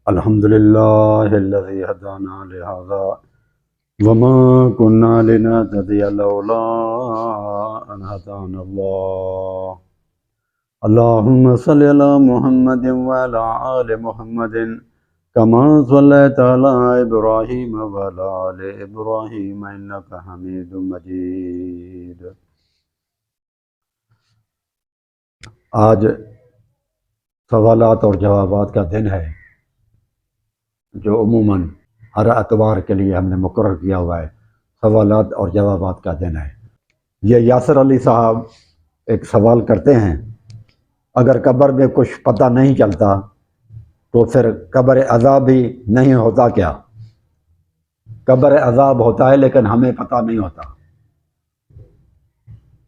الحمد لله الذي هدانا لهذا وما كنا لنهتدي لولا أن هدانا الله. اللهم صل على محمد وعلى آل محمد كما صليت على إبراهيم وعلى آل إبراهيم إنك حميد مجيد. آج سوالات اور جوابات کا دن ہے جو عموماً ہر اتوار کے لیے ہم نے مقرر کیا ہوا ہے. سوالات اور جوابات کا دن ہے. یہ یاسر علی صاحب ایک سوال کرتے ہیں، اگر قبر میں کچھ پتہ نہیں چلتا تو پھر قبر عذاب بھی نہیں ہوتا کیا؟ قبر عذاب ہوتا ہے لیکن ہمیں پتہ نہیں ہوتا.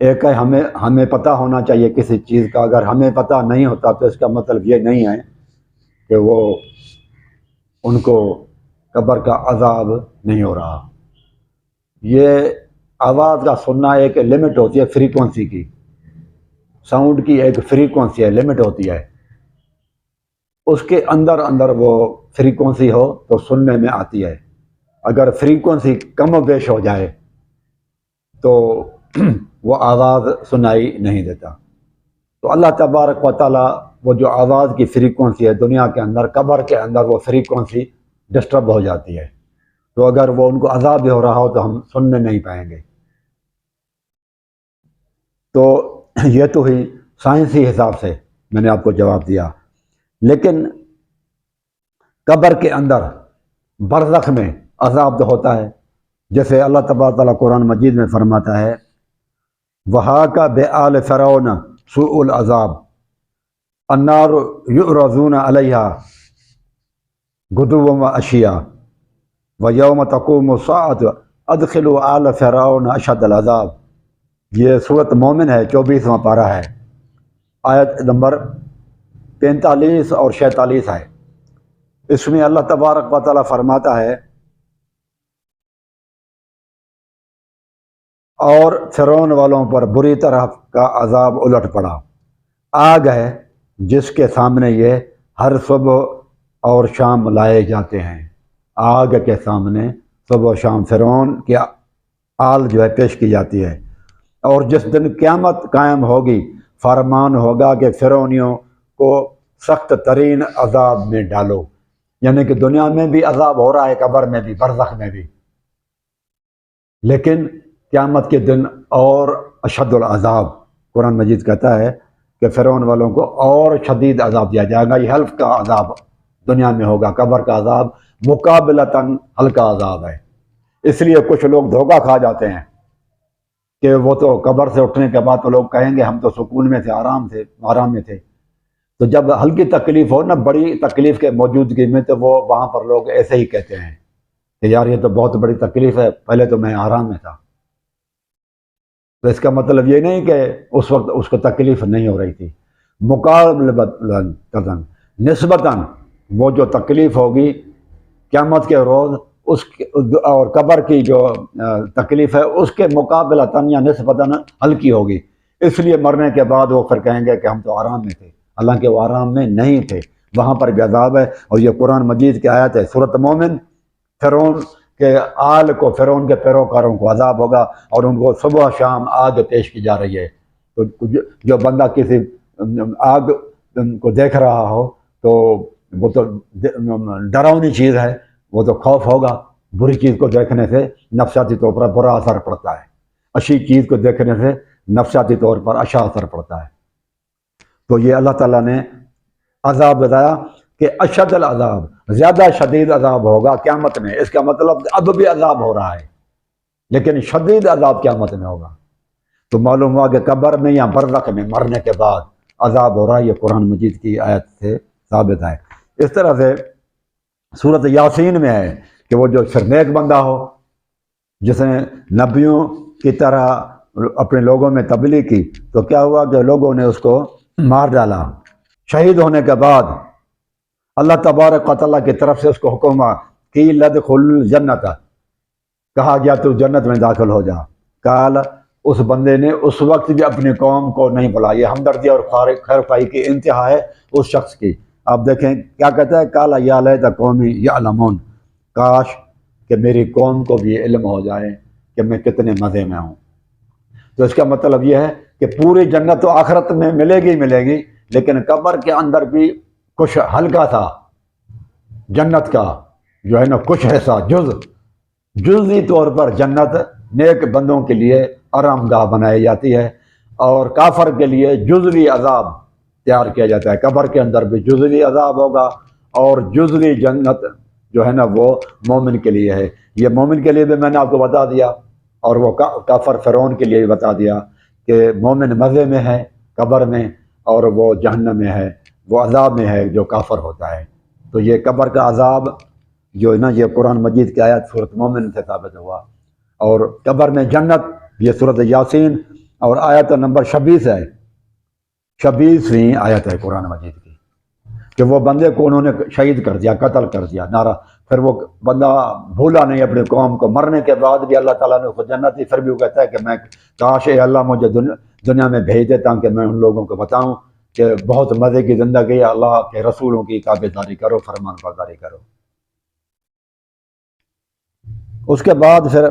ایک ہے ہمیں پتہ ہونا چاہیے کسی چیز کا، اگر ہمیں پتہ نہیں ہوتا تو اس کا مطلب یہ نہیں ہے کہ وہ ان کو قبر کا عذاب نہیں ہو رہا. یہ آواز کا سننا ایک لمٹ ہوتی ہے فریکوینسی کی، ساؤنڈ کی ایک فریکوینسی ہے، لمٹ ہوتی ہے. اس کے اندر وہ فریکوینسی ہو تو سننے میں آتی ہے. اگر فریکوینسی کم و بیش ہو جائے تو وہ آواز سنائی نہیں دیتا. تو اللہ تبارک و تعالیٰ وہ جو آواز کی فریکوینسی ہے دنیا کے اندر، قبر کے اندر وہ فریکوینسی ڈسٹرب ہو جاتی ہے. تو اگر وہ ان کو عذاب بھی ہو رہا ہو تو ہم سننے نہیں پائیں گے. تو یہ تو ہی سائنسی حساب سے میں نے آپ کو جواب دیا. لیکن قبر کے اندر برزخ میں عذاب تو ہوتا ہے. جیسے اللہ تبارک و تعالیٰ قرآن مجید میں فرماتا ہے وَحَاقَ بِآلِ فِرْعَوْنَ سُوءُ الْعَذَابِ النَّارُ يُعْرَضُونَ عَلَيْهَا غُدُوًّا وَعَشِيًّا وَيَوْمَ تَقُومُ السَّاعَةُ أَدْخِلُوا آلَ فِرْعَوْنَ أَشَدَّ الْعَذَابِ. یہ سورۃ مومن ہے، 24واں پارہ ہے، آیت نمبر 45 اور 46 ہے. اس میں اللہ تبارک و تعالیٰ فرماتا ہے اور فرعون والوں پر بری طرح کا عذاب الٹ پڑا. آگ ہے جس کے سامنے یہ ہر صبح اور شام لائے جاتے ہیں. آگ کے سامنے صبح و شام فرعون کی آل جو ہے پیش کی جاتی ہے. اور جس دن قیامت قائم ہوگی فرمان ہوگا کہ فرعونیوں کو سخت ترین عذاب میں ڈالو. یعنی کہ دنیا میں بھی عذاب ہو رہا ہے، قبر میں بھی، برزخ میں بھی، لیکن قیامت کے دن اور اشد العذاب. قرآن مجید کہتا ہے کہ فرعون والوں کو اور شدید عذاب دیا جائے گا. یہ حلف کا عذاب دنیا میں ہوگا، قبر کا عذاب مقابلتاً ہلکا عذاب ہے. اس لیے کچھ لوگ دھوکہ کھا جاتے ہیں کہ وہ تو قبر سے اٹھنے کے بعد تو لوگ کہیں گے ہم تو سکون میں تھے، آرام میں تھے. تو جب ہلکی تکلیف ہو نا، بڑی تکلیف کے موجودگی میں، تو وہ وہاں پر لوگ ایسے ہی کہتے ہیں کہ یار یہ تو بہت بڑی تکلیف ہے، پہلے تو میں آرام میں تھا. تو اس کا مطلب یہ نہیں کہ اس وقت اس کو تکلیف نہیں ہو رہی تھی. مقابلتاً نسبتاً وہ جو تکلیف ہوگی قیامت کے روز اور قبر کی جو تکلیف ہے اس کے مقابلتاً یا نسبتاً ہلکی ہوگی. اس لیے مرنے کے بعد وہ پھر کہیں گے کہ ہم تو آرام میں تھے، حالانکہ وہ آرام میں نہیں تھے، وہاں پر بھی عذاب ہے. اور یہ قرآن مجید کی آیت ہے سورۃ مومن. فرعون کے آل کو، فرعون کے پیروکاروں کو عذاب ہوگا اور ان کو صبح شام آگ پیش کی جا رہی ہے. تو جو بندہ کسی آگ کو دیکھ رہا ہو تو وہ تو ڈراؤنی چیز ہے، وہ تو خوف ہوگا. بری چیز کو دیکھنے سے نفسیاتی طور پر برا اثر پڑتا ہے، اچھی چیز کو دیکھنے سے نفسیاتی طور پر اچھا اثر پڑتا ہے. تو یہ اللہ تعالیٰ نے عذاب بتایا کہ اشد العذاب، زیادہ شدید عذاب ہوگا قیامت میں. اس کا مطلب اب بھی عذاب ہو رہا ہے لیکن شدید عذاب قیامت میں ہوگا. تو معلوم ہوا کہ قبر میں یا برزخ میں مرنے کے بعد عذاب ہو رہا ہے. یہ قرآن مجید کی آیت سے ثابت ہے. اس طرح سے سورۃ یاسین میں ہے کہ وہ جو نیک بندہ ہو، جس نے نبیوں کی طرح اپنے لوگوں میں تبلیغ کی، تو کیا ہوا کہ لوگوں نے اس کو مار ڈالا. شہید ہونے کے بعد اللہ تبارک و تعالیٰ کی طرف سے اس کو حکم ہوا کہ لدخل الجنت، کہا گیا تو جنت میں داخل ہو جا. قال، اس بندے نے اس وقت بھی اپنی قوم کو نہیں بلایا. ہمدردی اور خیر خواہی کی انتہا ہے اس شخص کی. آپ دیکھیں کیا کہتا ہے، کالا یا لیت قومی یعلمون، کاش کہ میری قوم کو بھی یہ علم ہو جائے کہ میں کتنے مزے میں ہوں۔ تو اس کا مطلب یہ ہے کہ پوری جنت تو آخرت میں ملے گی ملے گی، لیکن قبر کے اندر بھی کچھ ہلکا تھا جنت کا جو ہے نا، کچھ ایسا جزئی طور پر جنت نیک بندوں کے لیے آرام گاہ بنائی جاتی ہے، اور کافر کے لیے جزوی عذاب تیار کیا جاتا ہے۔ قبر کے اندر بھی جزوی عذاب ہوگا، اور جزوی جنت جو ہے نا وہ مومن کے لیے ہے۔ یہ مومن کے لیے بھی میں نے آپ کو بتا دیا، اور وہ کافر فرعون کے لیے بھی بتا دیا کہ مومن مزے میں ہے قبر میں، اور وہ جہنم میں ہے، وہ عذاب میں ہے جو کافر ہوتا ہے۔ تو یہ قبر کا عذاب جو ہے نا، یہ قرآن مجید کی آیت سورۃ مومن سے ثابت ہوا، اور قبر میں جنت یہ سورۃ یاسین اور آیت نمبر 26 ہے، 26ویں آیت ہے قرآن مجید کی، کہ وہ بندے کو انہوں نے شہید کر دیا، قتل کر دیا نعرہ، پھر وہ بندہ بھولا نہیں اپنی قوم کو، مرنے کے بعد بھی اللہ تعالیٰ نے اس کو جنت دی، پھر بھی وہ کہتا ہے کہ میں کاش اے اللہ مجھے دنیا میں بھیج دے تاکہ میں ان لوگوں کو بتاؤں کہ بہت مزے کی زندگی ہے، اللہ کے رسولوں کی تابعداری کرو، فرمان برداری کرو۔ اس کے بعد پھر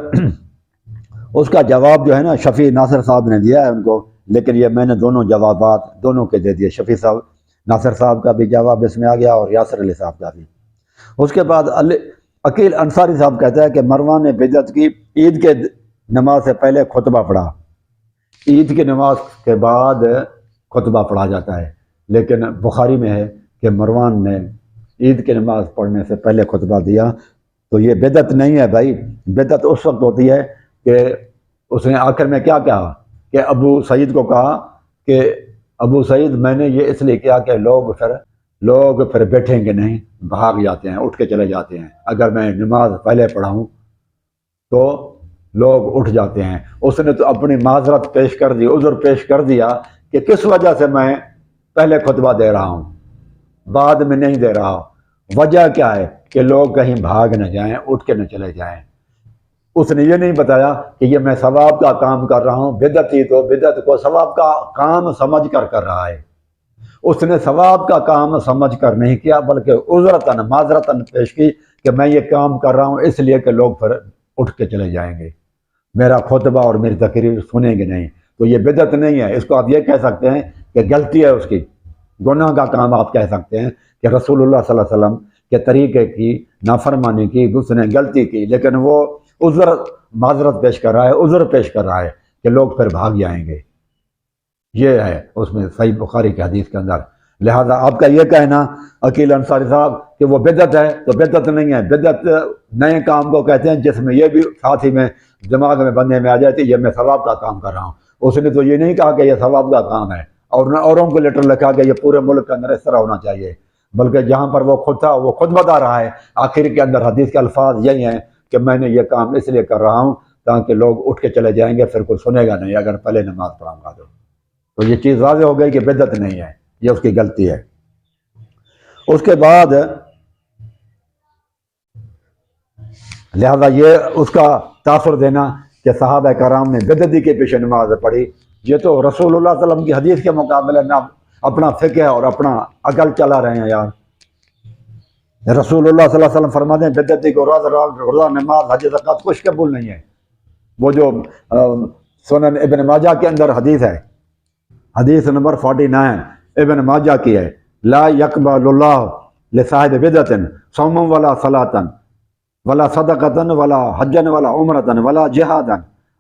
اس کا جواب جو ہے نا شفیع ناصر صاحب نے دیا ہے ان کو، لیکن یہ میں نے دونوں جوابات دونوں کے دے دیے، شفیع صاحب ناصر صاحب کا بھی جواب اس میں آ گیا اور یاسر علی صاحب کا بھی۔ اس کے بعد عقیل انصاری صاحب کہتا ہے کہ مروان نے بدعت کی، عید کے نماز سے پہلے خطبہ پڑھا، عید کی نماز کے بعد خطبہ پڑھا جاتا ہے، لیکن بخاری میں ہے کہ مروان نے عید کی نماز پڑھنے سے پہلے خطبہ دیا، تو یہ بدعت نہیں ہے بھائی۔ بدعت اس وقت ہوتی ہے کہ اس نے آخر میں کیا کہا کہ ابو سعید کو کہا کہ ابو سعید میں نے یہ اس لیے کیا کہ لوگ پھر بیٹھیں گے نہیں، بھاگ جاتے ہیں، اٹھ کے چلے جاتے ہیں، اگر میں نماز پہلے پڑھاؤں تو لوگ اٹھ جاتے ہیں۔ اس نے تو اپنی معذرت پیش کر دی، عذر پیش کر دیا کہ کس وجہ سے میں پہلے خطبہ دے رہا ہوں، بعد میں نہیں دے رہا۔ وجہ کیا ہے کہ لوگ کہیں بھاگ نہ جائیں، اٹھ کے نہ چلے جائیں۔ اس نے یہ نہیں بتایا کہ یہ میں ثواب کا کام کر رہا ہوں، بدعتی تو بدعت کو ثواب کا کام سمجھ کر رہا ہے۔ اس نے ثواب کا کام سمجھ کر نہیں کیا، بلکہ عذرتاً معذرتاً پیش کی کہ میں یہ کام کر رہا ہوں اس لیے کہ لوگ پھر اٹھ کے چلے جائیں گے، میرا خطبہ اور میری تقریر سنیں گے نہیں۔ تو یہ بدعت نہیں ہے، اس کو آپ یہ کہہ سکتے ہیں کہ غلطی ہے، اس کی گناہ کا کام آپ کہہ سکتے ہیں کہ رسول اللہ صلی اللہ علیہ وسلم کے طریقے کی نافرمانی کی، اس نے غلطی کی، لیکن وہ عذر معذرت پیش کر رہا ہے، عذر پیش کر رہا ہے کہ لوگ پھر بھاگ جائیں گے۔ یہ ہے اس میں صحیح بخاری کے حدیث کے اندر۔ لہذا آپ کا یہ کہنا عقیل انصاری صاحب کہ وہ بدعت ہے، تو بدعت نہیں ہے۔ بدعت نئے کام کو کہتے ہیں جس میں یہ بھی ساتھ ہی میں دماغ میں بندے میں آ جاتی ہے یہ میں ثواب کا کام کر رہا ہوں۔ اس نے تو یہ نہیں کہا کہ یہ ثواب کا کام ہے، اور نہ اوروں کو لیٹر لکھا کہ یہ پورے ملک کے اندر اس طرح ہونا چاہیے، بلکہ جہاں پر وہ خود تھا وہ خود بتا رہا ہے۔ آخر کے اندر حدیث کے الفاظ یہی ہیں کہ میں نے یہ کام اس لیے کر رہا ہوں تاکہ لوگ اٹھ کے چلے جائیں گے، پھر کوئی سنے گا نہیں اگر پہلے نماز پڑھاؤں گا تو یہ چیز واضح ہو گئی کہ بدعت نہیں ہے، یہ اس کی غلطی ہے۔ اس کے بعد لہذا یہ اس کا تاثر دینا کہ صحابہ کرام نے بدعتی کے پیچھے نماز پڑھی، یہ تو رسول اللہ صلی اللہ علیہ وسلم کی حدیث کے مقابلے میں اپنا فقہ اور اپنا عقل چلا رہے ہیں یار۔ رسول اللہ صلی اللہ علیہ وسلم فرماتے ہیں بدعتی کو روزہ نماز حج زکوٰۃ کچھ قبول نہیں ہے۔ وہ جو سنن ابن ماجہ کے اندر حدیث ہے، حدیث نمبر 49 ابن ماجہ کی ہے، لا یقبل اللہ لصاحب بدعۃ صوما ولا صلاۃ ولا صدقۃ ولا حجا ولا عمرۃ ولا جہادا۔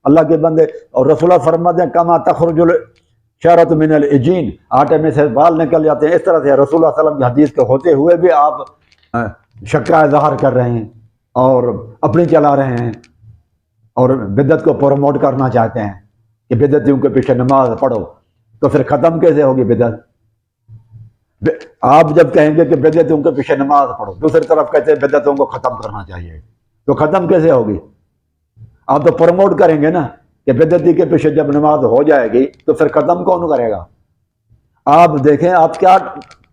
اللہ کے بندے اور رسول اللہ فرماتے ہیں کما تخرج الشعرۃ من العجین، آٹے میں سے بال نکل جاتے ہیں، اس طرح سے رسول اللہ صلی اللہ علیہ وسلم کی حدیث کے ہوتے ہوئے بھی آپ شکایت ظاہر کر رہے ہیں اور اپنی چلا رہے ہیں اور بدعت کو پروموٹ کرنا چاہتے ہیں کہ بدعتیوں کے پیچھے نماز پڑھو، تو پھر ختم کیسے ہوگی بدعت؟ آپ جب کہیں گے کہ بدعتیوں کے پیچھے نماز پڑھو، دوسری طرف کہتے ہیں بدعتوں کو ختم کرنا چاہیے، تو ختم کیسے ہوگی؟ آپ تو پروموٹ کریں گے نا کہ بدعتی کے پیچھے جب نماز ہو جائے گی تو پھر ختم کون کرے گا؟ آپ دیکھیں آپ کیا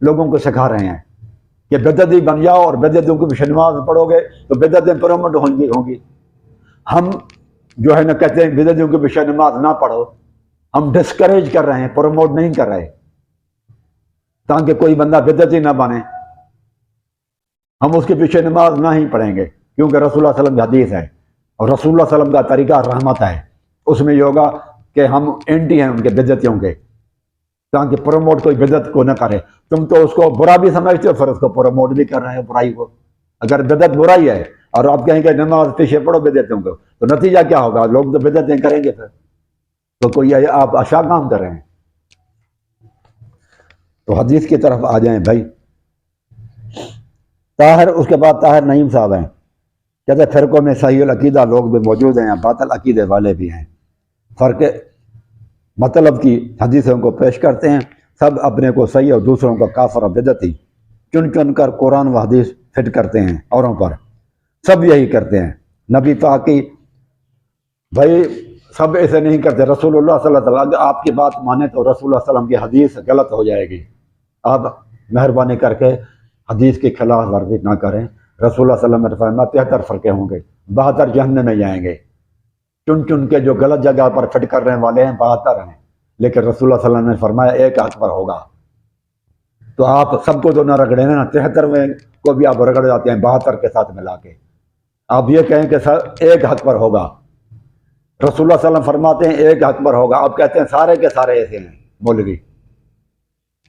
لوگوں کو سکھا رہے ہیں کہ بدعتی بن جاؤ اور بدعتیوں کے پیچھے نماز پڑھو گے تو بدعتیں پروموٹ ہوں گی۔ ہم جو ہے نا کہتے ہیں بدعتیوں کے پیچھے نماز نہ پڑھو، ہم ڈسکریج کر رہے ہیں، پروموٹ نہیں کر رہے۔ تاکہ کوئی بندہ بدعتی نہ بنے، ہم اس کے پیچھے نماز نہ ہی پڑھیں گے، کیونکہ رسول اللہ صلی اللہ علیہ وسلم کی حدیث ہے اور رسول اللہ صلی اللہ علیہ وسلم کا طریقہ رحمت ہے، اس میں یہ ہوگا کہ ہم اینٹی ہیں ان کے بدعتیوں کے، تاکہ پروموٹ کوئی بدعت کو نہ کرے۔ تم تو اس کو برا بھی سمجھتے ہو، پھر اس کو پروموٹ بھی کر رہے ہیں برائی کو۔ اگر بدعت برائی ہے اور آپ کہیں کہ نماز پیچھے پڑھو بدعتوں کو، تو نتیجہ کیا ہوگا؟ لوگ تو بدعتیں کریں گے، پھر تو کوئی آپ اچھا کام کر رہے ہیں۔ تو حدیث کی طرف آ جائیں بھائی۔ طاہر، اس کے بعد طاہر نعیم صاحب ہیں، کہتے فرقوں میں صحیح العقیدہ لوگ بھی موجود ہیں، باطل عقیدے والے بھی ہیں، فرق مطلب کی حدیثوں کو پیش کرتے ہیں، سب اپنے کو صحیح اور دوسروں کو کافر اور بدعتی چن چن کر قرآن و حدیث فٹ کرتے ہیں اوروں پر، سب یہی کرتے ہیں۔ نبی پاک کی بھائی سب ایسے نہیں کرتے، رسول اللہ صلی اللہ علیہ وسلم، اگر آپ کی بات مانے تو رسول اللہ صلی اللہ علیہ وسلم کی حدیث غلط ہو جائے گی، آپ مہربانی کر کے حدیث کی خلاف ورزی نہ کریں۔ رسول اللہ صلی اللہ علیہ وسلم نے فرمایا 73 فرقے ہوں گے، 72 جہنم میں جائیں گے، چن چن کے جو غلط جگہ پر فٹ کرنے والے ہیں 72 ہیں، لیکن رسول اللہ صلی اللہ علیہ وسلم نے فرمایا ایک حق پر ہوگا۔ تو آپ سب کو تو نہ رگڑیں نا، 73 کو بھی آپ رگڑ جاتے ہیں 72 کے ساتھ ملا کے۔ آپ یہ کہیں کہ سر ایک حق پر ہوگا، رسول اللہ صلی اللہ علیہ وسلم فرماتے ہیں ایک حق پر ہوگا، آپ کہتے ہیں سارے کے سارے ایسے ہیں مولوی،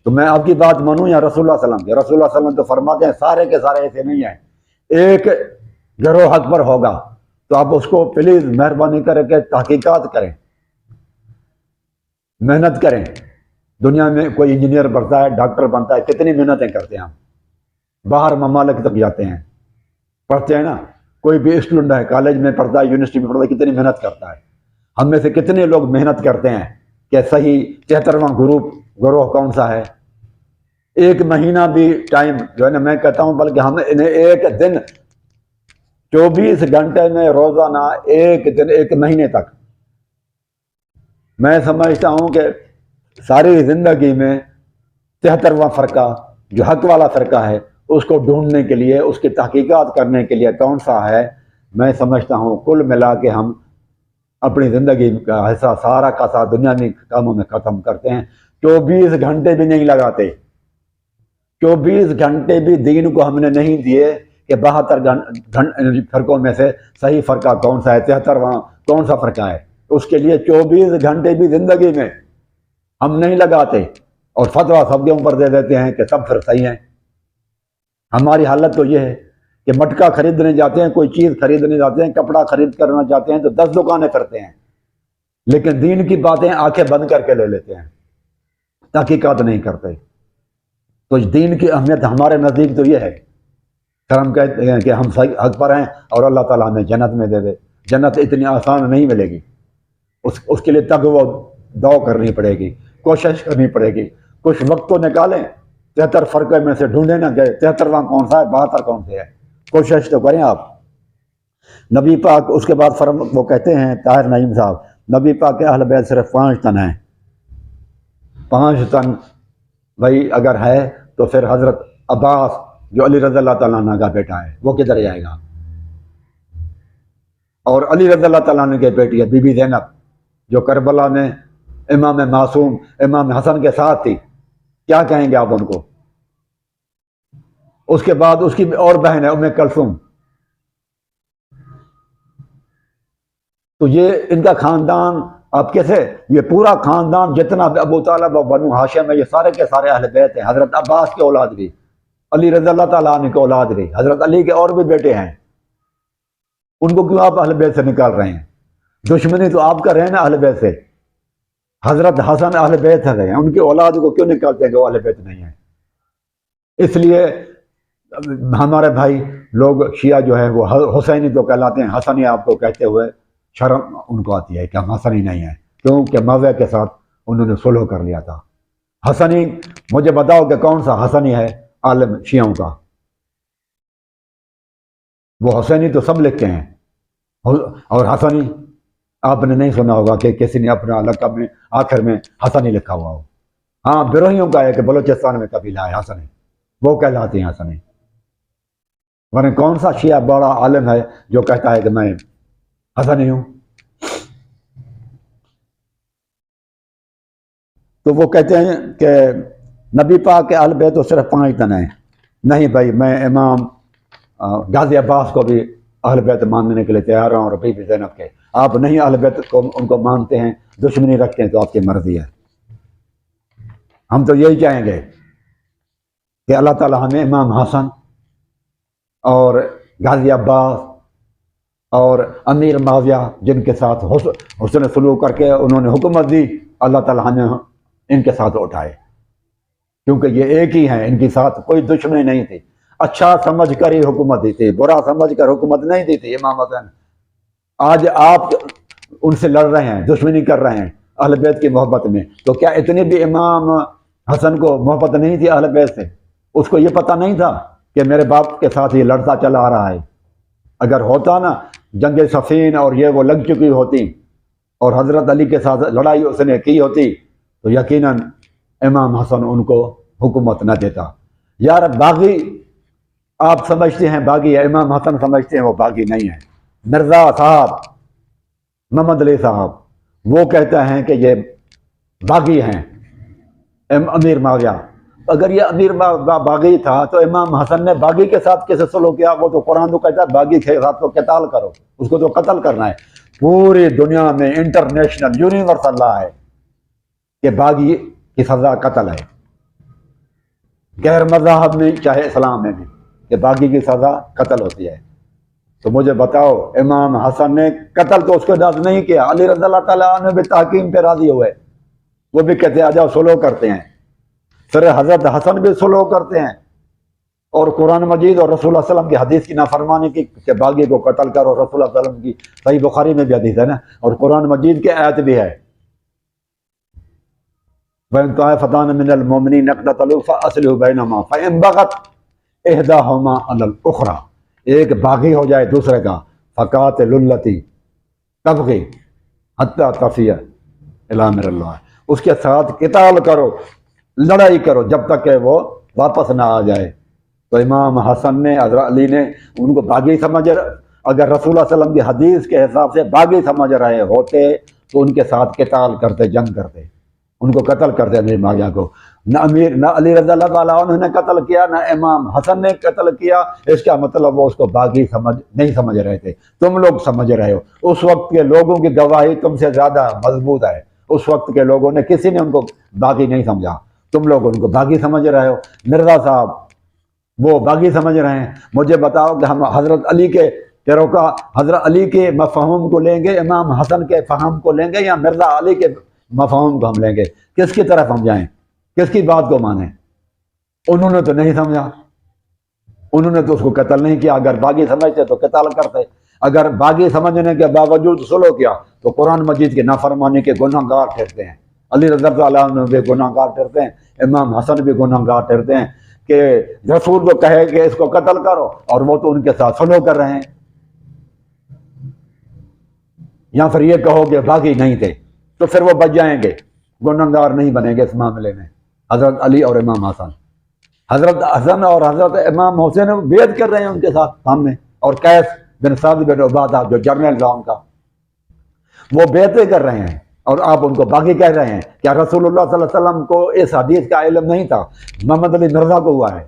تو میں آپ کی بات مانوں یا رسول اللہ صلی اللہ علیہ وسلم کی؟ رسول اللہ صلی اللہ علیہ وسلم تو فرماتے ہیں سارے کے سارے ایسے نہیں ہیں، ایک گروہ حق پر ہوگا۔ تو آپ اس کو پلیز مہربانی کر کے تحقیقات کریں، محنت کریں۔ دنیا میں کوئی انجینئر بنتا ہے، ڈاکٹر بنتا ہے، کتنی محنتیں کرتے ہیں ہم، باہر ممالک تک جاتے ہیں، پڑھتے ہیں نا، کوئی بھی اسٹوڈنٹ ہے کالج میں پڑھتا ہے، یونیورسٹی میں پڑھتا ہے، کتنی محنت کرتا ہے۔ ہم میں سے کتنے لوگ محنت کرتے ہیں کہ صحیح 73واں گروہ کون سا ہے؟ ایک مہینہ بھی ٹائم جو ہے نا، میں کہتا ہوں بلکہ ہم انہیں ایک دن 24 گھنٹے میں روزانہ ایک دن ایک مہینے تک، میں سمجھتا ہوں کہ ساری زندگی میں 73واں فرقہ جو حق والا فرقہ ہے اس کو ڈھونڈنے کے لیے، اس کی تحقیقات کرنے کے لیے کون سا ہے، میں سمجھتا ہوں کل ملا کے ہم اپنی زندگی کا حصہ سارا کا سارا دنیاوی کاموں میں ختم کرتے ہیں، 24 گھنٹے بھی نہیں لگاتے، 24 گھنٹے بھی دین کو ہم نے نہیں دیے کہ 72 فرقوں میں سے صحیح فرقہ کون سا ہے، 73واں کون سا فرقہ ہے، اس کے لیے 24 گھنٹے بھی زندگی میں ہم نہیں لگاتے، اور فتویٰ سب کے اوپر دے دیتے ہیں کہ سب پھر صحیح ہیں۔ ہماری حالت تو یہ ہے کہ مٹکا خریدنے جاتے ہیں، کوئی چیز خریدنے جاتے ہیں، کپڑا خرید کرنا چاہتے ہیں تو 10 دکانیں پھرتے ہیں، لیکن دین کی باتیں آنکھیں بند کر کے لے لیتے ہیں، تحقیقات نہیں کرتے۔ تو دین کی اہمیت ہمارے نزدیک تو یہ ہے، پھر ہم کہتے ہیں کہ ہم صحیح حق پر ہیں اور اللہ تعالیٰ ہمیں جنت میں دے دے۔ جنت اتنی آسان نہیں ملے گی، اس کے لیے تگ و دو کرنی پڑے گی، کوشش کرنی پڑے گی، کچھ وقت تو نکالیں، 73 فرقے میں سے ڈھونڈیں نا کہ 73واں کون سا ہے، 72 کون سے ہے، کوشش تو کریں آپ۔ نبی پاک اس کے بعد وہ کہتے ہیں طاہر نعیم صاحب، نبی پاک کے اہل بیت صرف 5 تن ہیں، 5 تن بھائی اگر ہے تو پھر حضرت عباس جو علی رضی اللہ تعالیٰ عنہ کا بیٹا ہے وہ کدھر جائے گا؟ اور علی رضی اللہ تعالیٰ عنہ کی بیٹی ہے بی بی زینب جو کربلا میں امام معصوم امام حسن کے ساتھ تھی، کیا کہیں گے آپ ان کو؟ اس کے بعد اس کی اور بہن ہے ام کلثوم، تو یہ ان کا خاندان آپ کیسے، یہ پورا خاندان جتنا ابو طالب اور بنو ہاشم ہے یہ سارے کے سارے اہل بیت ہیں، حضرت عباس کے اولاد بھی، علی رضی اللہ تعالیٰ عنہ کے اولاد بھی، حضرت علی کے اور بھی بیٹے ہیں، ان کو کیوں آپ اہل بیت سے نکال رہے ہیں؟ دشمنی تو آپ کر رہے ہیں نا اہل بیت سے، حضرت حسن اہل بیت ہے، ان کی اولاد کو کیوں نکالتے ہیں کہ وہ اہل بیت نہیں ہیں؟ اس لیے ہمارے بھائی لوگ شیعہ جو ہے وہ حسینی تو کہلاتے ہیں، حسنی آپ کو کہتے ہوئے شرم ان کو آتی ہے کہ ہم حسنی نہیں ہیں، کیونکہ مزے کے ساتھ انہوں نے صلح کر لیا تھا۔ حسنی مجھے بتاؤ کہ کون سا حسنی ہے عالم شیعوں کا؟ وہ حسینی تو سب لکھتے ہیں، اور حسنی آپ نے نہیں سنا ہوگا کہ کسی نے اپنا لقب میں آخر میں حسنی لکھا ہوا ہو۔ ہاں بروہیوں کا ہے کہ بلوچستان میں قبیلہ ہے حسنی، وہ کہلاتے ہیں حسنی، ورنہ کون سا شیعہ بڑا عالم ہے جو کہتا ہے کہ میں حسنی ہوں؟ تو وہ کہتے ہیں کہ نبی پاک کے اہل بیت تو صرف 5 تن ہیں. نہیں بھائی، میں امام غازی عباس کو بھی اہل بیت ماننے کے لیے تیار ہوں، اور بی بی زینب کے. آپ نہیں اہل بیت کو ان کو مانتے ہیں، دشمنی رکھتے ہیں، تو آپ کی مرضی ہے. ہم تو یہی چاہیں گے کہ اللہ تعالی ہمیں امام حسن اور غازی عباس اور امیر معاویہ، جن کے ساتھ حسن سلوک کر کے انہوں نے حکومت دی، اللہ تعالی ہمیں ان کے ساتھ اٹھائے، کیونکہ یہ ایک ہی ہیں، ان کے ساتھ کوئی دشمنی نہیں تھی. اچھا سمجھ کر ہی حکومت دی تھی، برا سمجھ کر حکومت نہیں دی تھی. امام حسن آج آپ ان سے لڑ رہے ہیں، دشمنی کر رہے ہیں اہل بیت کی محبت میں، تو کیا اتنی بھی امام حسن کو محبت نہیں تھی اہل بیت سے؟ اس کو یہ پتہ نہیں تھا کہ میرے باپ کے ساتھ یہ لڑتا چلا آ رہا ہے؟ اگر ہوتا نا، جنگ صفین اور یہ وہ لگ چکی ہوتی اور حضرت علی کے ساتھ لڑائی اس نے کی ہوتی، تو یقیناً امام حسن ان کو حکومت نہ دیتا. یار باغی آپ سمجھتے ہیں باغی ہے، امام حسن سمجھتے ہیں وہ باغی نہیں ہے. مرزا صاحب، محمد علی صاحب، وہ کہتے ہیں کہ یہ باغی ہیں امیر معاویہ. اگر یہ امیر باغی تھا تو امام حسن نے باغی کے ساتھ کیسے سلوک کیا؟ وہ تو قرآن تو کہتا ہے باغی کے ساتھ تو قتال کرو، اس کو تو قتل کرنا ہے. پوری دنیا میں انٹرنیشنل یونیورسل لا ہے کہ باغی کی سزا قتل ہے، غیر مذہب میں چاہے اسلام میں بھی، کہ باغی کی سزا قتل ہوتی ہے. تو مجھے بتاؤ، امام حسن نے قتل تو اس کو راضی نہیں کیا، علی رضی اللہ تعالیٰ عنہ بھی تحکیم پہ راضی ہوئے، وہ بھی کہتے ہیں آ جاؤ سلو کرتے ہیں. پھر حضرت حسن بھی سلو کرتے ہیں، اور قرآن مجید اور رسول اللہ علیہ وسلم کی حدیث کی نافرمانی کی کہ باغی کو قتل کرو. رسول اللہ علیہ وسلم کی صحیح بخاری میں بھی حدیث ہے نا، اور قرآن مجید کے آیت بھی ہے، وَإِن طَائِفَتَانِ مِنَ الْمُؤْمِنِينَ اقْتَتَلُوا فَأَصْلِحُوا بَيْنَهُمَا فَإِن بَغَتْ إِحْدَاهُمَا عَلَى الْأُخْرَى، ایک باغی ہو جائے دوسرے کا، فَقَاتِلُوا الَّتِي تَبْغِي حَتَّىٰ تَفِيَ إِلَىٰ أَمْرِ اللَّهِ، اس کے ساتھ قتال کرو، لڑائی کرو جب تک کہ وہ واپس نہ آ جائے. تو امام حسن نے، حضرت علی نے ان کو باغی سمجھ، اگر رسول اللہ صلی اللہ علیہ وسلم کی حدیث کے حساب سے باغی سمجھ رہے ہوتے تو ان کے ساتھ قتال کرتے، جنگ کرتے، ان کو قتل کرتے امیر معاویہ کو. نہ علی رضی اللہ تعالیٰ عنہ نے قتل کیا، نہ امام حسن نے قتل کیا. اس کا مطلب وہ اس کو باغی نہیں سمجھ رہے تھے، تم لوگ سمجھ رہے ہو. اس وقت کے لوگوں کی گواہی تم سے زیادہ مضبوط ہے. اس وقت کے لوگوں نے، کسی نے ان کو باغی نہیں سمجھا، تم لوگ ان کو باغی سمجھ رہے ہو. مرزا صاحب وہ باغی سمجھ رہے ہیں. مجھے بتاؤ کہ ہم حضرت علی کے پیروکار، حضرت علی کے مفہوم کو لیں گے، امام حسن کے فہم کو لیں گے، یا مرزا علی کے مفہوم کو ہم لیں گے؟ کس کی طرف ہم جائیں، کس کی بات کو مانیں؟ انہوں نے تو نہیں سمجھا، انہوں نے تو اس کو قتل نہیں کیا. اگر باغی سمجھتے تو قتال کرتے، اگر باغی سمجھنے کے باوجود سلو کیا تو قرآن مجید کے نافرمانی کے گناہ گار ٹھہرتے ہیں. علی رضی اللہ عنہ بھی گناہ گار ٹھہرتے ہیں، امام حسن بھی گناہ گار ٹھہرتے ہیں کہ رسول کو کہے کہ اس کو قتل کرو اور وہ تو ان کے ساتھ سلو کر رہے ہیں. یا پھر یہ کہو کہ باغی نہیں تھے تو پھر وہ بچ جائیں گے، گناہ گار نہیں بنیں گے اس معاملے میں. حضرت علی اور امام حسن، حضرت حسن اور حضرت امام حسین بیعت کر رہے ہیں ان کے ساتھ سامنے، اور قیس بن سعد بن عبادہ جو جنرل تھا ان کا، وہ بیعتیں کر رہے ہیں، اور آپ ان کو باغی کہہ رہے ہیں. کیا رسول اللہ صلی اللہ علیہ وسلم کو اس حدیث کا علم نہیں تھا؟ محمد علی مرزا کو ہوا ہے،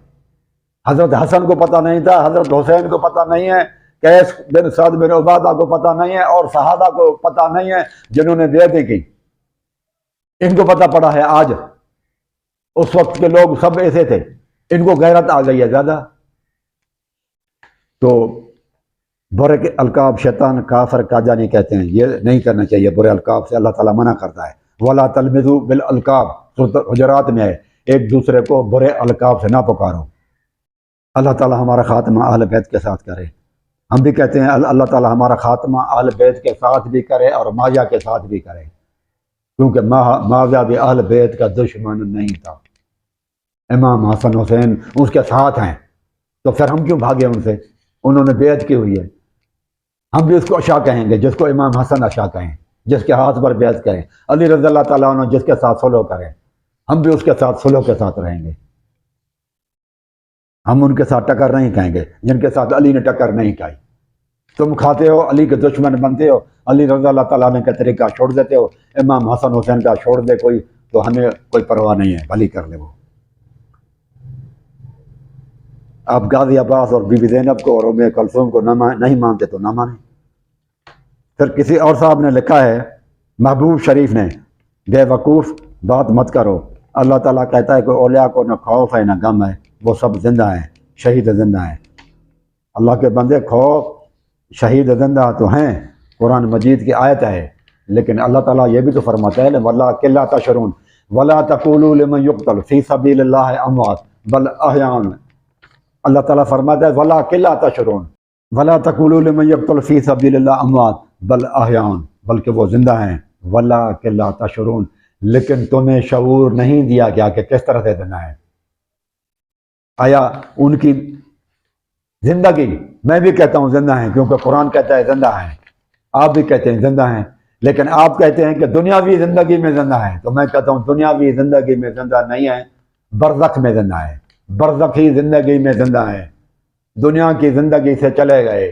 حضرت حسن کو پتہ نہیں تھا، حضرت حسین کو پتہ نہیں ہے، قیس بن سعد بن عبادہ کو پتہ نہیں ہے، اور صحابہ کو پتہ نہیں ہے جنہوں نے بیعتیں کی. ان کو پتہ پڑا ہے آج. اس وقت کے لوگ سب ایسے تھے، ان کو غیرت آ گئی ہے زیادہ. تو برے کے القاب شیطان کافر قادیانی کہتے ہیں، یہ نہیں کرنا چاہیے. برے القاب سے اللہ تعالیٰ منع کرتا ہے. وَلَا تَلْمِزُوا بِالْأَلْقَابِ، سورۃ حجرات میں ہے، ایک دوسرے کو برے القاب سے نہ پکارو. اللہ تعالیٰ ہمارا خاتمہ اہل بیت کے ساتھ کرے. ہم بھی کہتے ہیں اللہ تعالیٰ ہمارا خاتمہ اہل بیت کے ساتھ بھی کرے اور معاویہ کے ساتھ بھی کرے، کیونکہ معاویہ بھی اہل بیت کا دشمن نہیں تھا. امام حسن حسین اس کے ساتھ ہیں، تو پھر ہم کیوں بھاگے ان سے؟ انہوں نے بیعت کی ہوئی ہے. ہم بھی اس کو اشا کہیں گے جس کو امام حسن اشا کہیں، جس کے ہاتھ پر بیعت کریں. علی رضی اللہ تعالیٰ عنہ جس کے ساتھ سلو کریں، ہم بھی اس کے ساتھ سلو کے ساتھ رہیں گے. ہم ان کے ساتھ ٹکر نہیں کہیں گے جن کے ساتھ علی نے ٹکر نہیں کھائی. تم کھاتے ہو، علی کے دشمن بنتے ہو، علی رضی اللہ تعالیٰ عنہ کا طریقہ چھوڑ دیتے ہو، امام حسن حسین کا چھوڑ دے کوئی تو ہمیں کوئی پرواہ نہیں ہے، بھلی کر لے وہ. آپ غازی عباس اور بی بی زینب کو اور ام کلثوم کو نہیں مانتے تو نہ مانیں۔ پھر کسی اور صاحب نے لکھا ہے، محبوب شریف نے، بے وقوف بات مت کرو، اللہ تعالیٰ کہتا ہے کہ اولیاء کو نہ خوف ہے نہ غم ہے، وہ سب زندہ ہیں، شہید زندہ ہیں۔ اللہ کے بندے، خوف شہید زندہ تو ہیں، قرآن مجید کی آیت ہے، لیکن اللہ تعالیٰ یہ بھی تو فرماتا ہے وَلَٰكِن لَا تَشْعُرُونَ وَلَا تَقُولُوا لِمَن يُقْتَلُ فِي سَبِيلِ اللَّهِ أَمْوَاتٌ بَلْ أَحْيَاءٌ۔ اللہ تعالیٰ فرماتا ہے وَلَٰكِن لَا تَشْعُرُونَ وَلَا تَقُولُوا لِمَن يُقْتَلُ فِي سَبِيلِ اللَّهِ أَمْوَاتٌ بَلْ أَحْيَاءٌ، بلکہ وہ زندہ ہیں، وَلَٰكِن لَا تَشْعُرُونَ، لیکن تمہیں شعور نہیں دیا گیا کہ کس طرح سے زندہ ہے۔ آیا ان کی زندگی، میں بھی کہتا ہوں زندہ ہیں، کیونکہ قرآن کہتا ہے زندہ ہیں، آپ بھی کہتے ہیں زندہ ہیں، لیکن آپ کہتے ہیں کہ دنیاوی زندگی میں زندہ ہیں، تو میں کہتا ہوں دنیاوی زندگی میں زندہ نہیں ہیں، برزخ میں زندہ ہیں، برزخی زندگی میں زندہ ہیں، دنیا کی زندگی سے چلے گئے،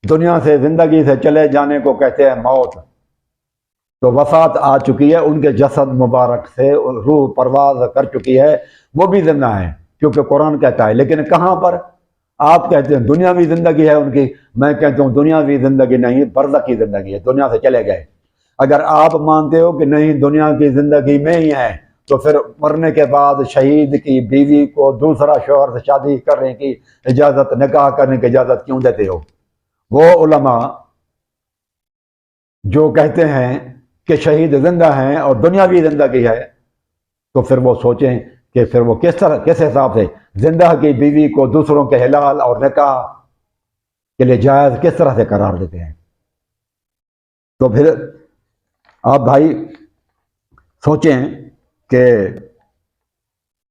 دنیا سے زندگی سے چلے جانے کو کہتے ہیں موت۔ تو وفات آ چکی ہے، ان کے جسد مبارک سے روح پرواز کر چکی ہے، وہ بھی زندہ ہیں، کیونکہ قرآن کہتا ہے۔ لیکن کہاں پر؟ آپ کہتے ہیں دنیاوی زندگی ہے ان کی، میں کہتا ہوں دنیاوی زندگی نہیں، برزخی زندگی ہے، دنیا سے چلے گئے۔ اگر آپ مانتے ہو کہ نہیں دنیا کی زندگی میں ہی ہے، تو پھر مرنے کے بعد شہید کی بیوی کو دوسرا شوہر سے شادی کرنے کی اجازت، نکاح کرنے کی اجازت کیوں دیتے ہو؟ وہ علماء جو کہتے ہیں کہ شہید زندہ ہیں اور دنیاوی زندگی ہے، تو پھر وہ سوچیں کہ پھر وہ کس طرح، کس حساب سے زندہ کی بیوی کو دوسروں کے حلال اور نکاح کے لیے جائز کس طرح سے قرار دیتے ہیں۔ تو پھر آپ بھائی سوچیں کہ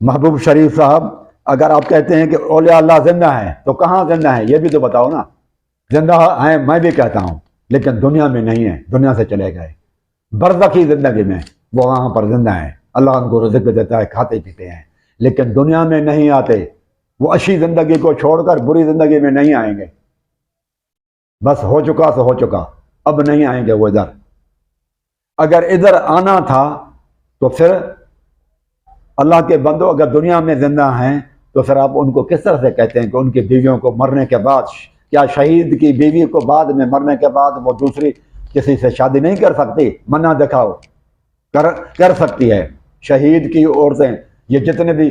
محبوب شریف صاحب، اگر آپ کہتے ہیں کہ اولیاء اللہ زندہ ہیں تو کہاں زندہ ہیں، یہ بھی تو بتاؤ نا۔ زندہ ہیں میں بھی کہتا ہوں، لیکن دنیا میں نہیں ہیں، دنیا سے چلے گئے، برزخی زندگی میں وہ وہاں پر زندہ ہیں، اللہ ان کو رزق دیتا ہے، کھاتے پیتے ہیں، لیکن دنیا میں نہیں آتے، وہ اچھی زندگی کو چھوڑ کر بری زندگی میں نہیں آئیں گے، بس ہو چکا تو ہو چکا، اب نہیں آئیں گے وہ ادھر۔ اگر ادھر آنا تھا تو پھر اللہ کے بندو اگر دنیا میں زندہ ہیں تو پھر آپ ان کو کس طرح سے کہتے ہیں کہ ان کی بیویوں کو مرنے کے بعد، کیا شہید کی بیوی کو بعد میں مرنے کے بعد وہ دوسری کسی سے شادی نہیں کر سکتی؟ منع دکھاؤ، کر سکتی ہے۔ شہید کی عورتیں، یہ جتنے بھی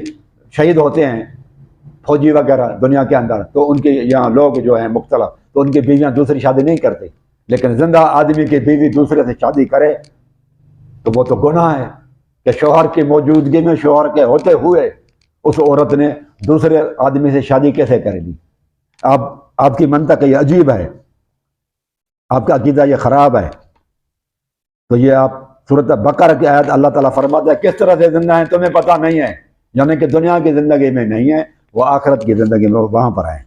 شہید ہوتے ہیں فوجی وغیرہ دنیا کے اندر، تو ان کے یہاں لوگ جو ہیں مختلف، تو ان کی بیویاں دوسری شادی نہیں کرتے، لیکن زندہ آدمی کی بیوی دوسرے سے شادی کرے تو وہ تو گناہ ہے کہ شوہر کی موجودگی میں، شوہر کے ہوتے ہوئے اس عورت نے دوسرے آدمی سے شادی کیسے کر لی؟ آپ کی منطق یہ عجیب ہے، آپ کا عقیدہ یہ خراب ہے۔ تو یہ آپ سورۃ بقرہ کی آیت اللہ تعالیٰ فرماتا ہے کس طرح سے زندہ ہیں تمہیں پتہ نہیں ہے، یعنی کہ دنیا کی زندگی میں نہیں ہے، وہ آخرت کی زندگی میں وہاں پر ہیں۔